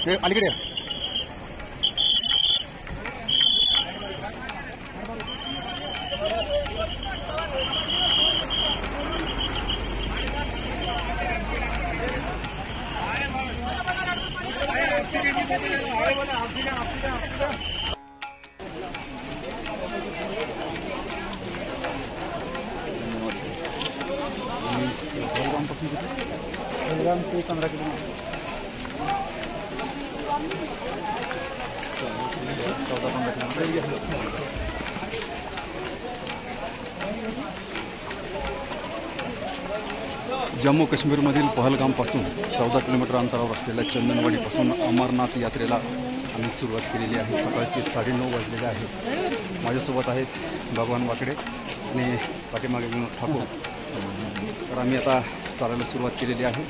ते अलीकडे पहलगाम से 15 किलोमीटर 14-15 किलोमीटर। जम्मू काश्मीरमधील पहलगामपासून 14 किलोमीटर अंतरावर असलेल्या चंदनवाडीपासून अमरनाथ यात्रेला आम्ही सुरुवात केलेली आहे। सकाळचे 9:30 वाजलेले आहेत। माझ्यासोबत आहेत भगवान वाकडे आणि पाठीमागे विनोद ठाकूर। तर आम्ही आता चालायला सुरुवात केलेली आहे।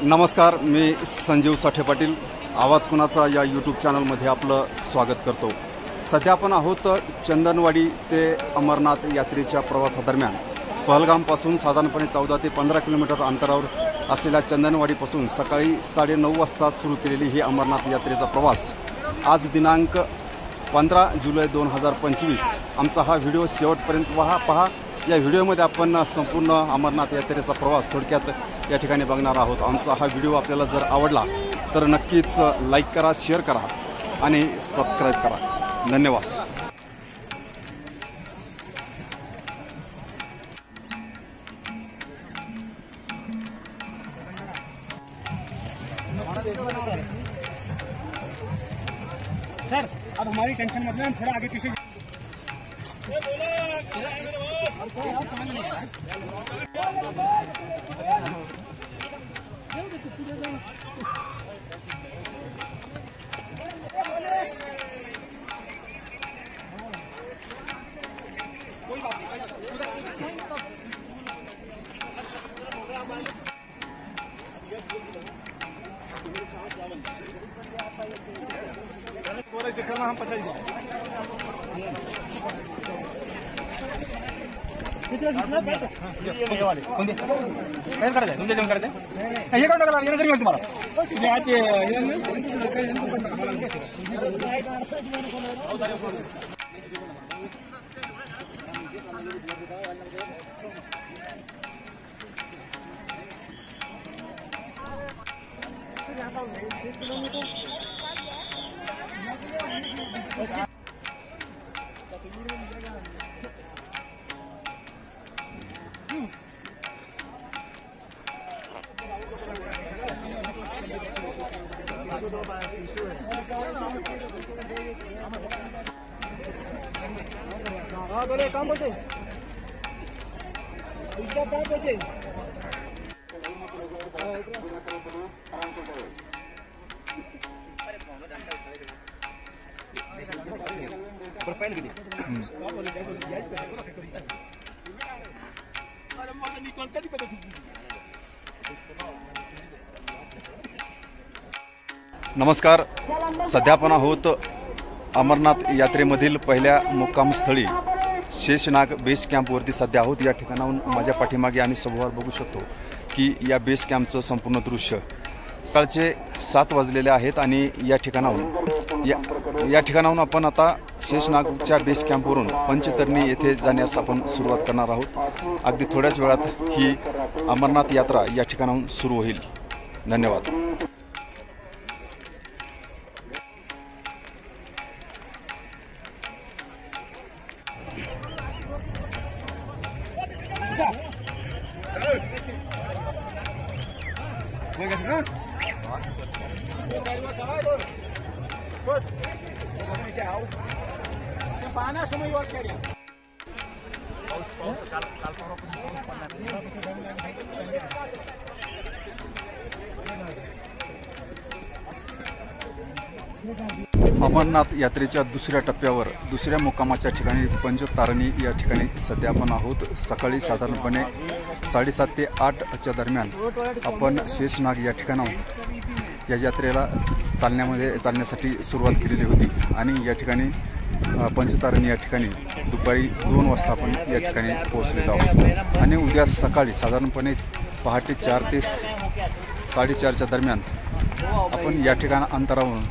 नमस्कार, मी संजीव साठे पाटील, आवाज कुणाचा या यूट्यूब चॅनलमध्ये आपलं स्वागत करतो। सध्या आपण आहोत चंदनवाडी ते अमरनाथ यात्रेच्या प्रवासादरम्यान। पहलगामपासून साधारणपणे 14 ते 15 किलोमीटर अंतरावर असलेल्या चंदनवाडीपासून सकाळी 9:30 वाजता सुरू केलेली ही अमरनाथ यात्रेचा प्रवास आज दिनांक 15 जुलै 2025। आमचा हा व्हिडिओ शेवटपर्यंत पहा। या व्हिडिओमध्ये आपण संपूर्ण अमरनाथ यात्रेचा प्रवास थोडक्यात या ठिकाणी बघणार आहोत। आमचा हा व्हिडिओ आपल्याला जर आवडला तर नक्कीच लाईक करा, शेअर करा आणि सबस्क्राईब करा। धन्यवाद। सर अब हमारी टेंशन मतलब हम थोड़ा आगे पीछे हम पचास बोले काम बोलते नमस्कार, सध्या आपण आहोत अमरनाथ यात्रेमधील पहिल्या मुक्कामस्थळी शेषनाग बेस कॅम्पवरती सध्या आहोत। या ठिकाणाहून माझ्या पाठीमागे आणि समोर बघू शकतो की या बेस कॅम्पचं संपूर्ण दृश्य। सकाळचे 7 वाजलेले आहेत आणि या ठिकाणाहून आपण आता शेषनागच्या बेस कॅम्पवरून पंचतरणी येथे जाण्यास आपण सुरुवात करणार आहोत। अगदी थोड्याच वेळात ही अमरनाथ यात्रा या ठिकाणाहून सुरू होईल। धन्यवाद। अमरनाथ यात्रेच्या दुसऱ्या टप्प्यावर दुसऱ्या मुक्कामाच्या ठिकाणी पंचतारणी या ठिकाणी सध्या आपण आहोत। सकाळी साधारणपणे 7:30 ते 8च्या दरम्यान आपण शेषनाग या ठिकाणाहून या यात्रेला चालण्यासाठी सुरुवात केलेली होती आणि या ठिकाणी पंचतारणी या ठिकाणी दुपारी 2 वाजता आपण या ठिकाणी पोहोचलेलो आहोत आणि उद्या सकाळी साधारणपणे पहाटे 4 ते 4:30च्या दरम्यान आपण या ठिकाणा अंतरावरून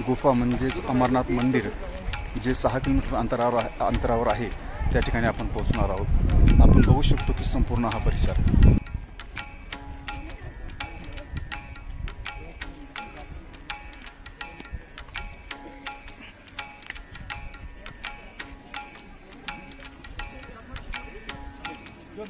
गुफा म्हणजेच अमरनाथ मंदिर जे 6 किलोमीटर अंतरावर आहे त्या ठिकाणी आपण पोहोचणार आहोत। आपण बघू शकतो की संपूर्ण हा परिसर जो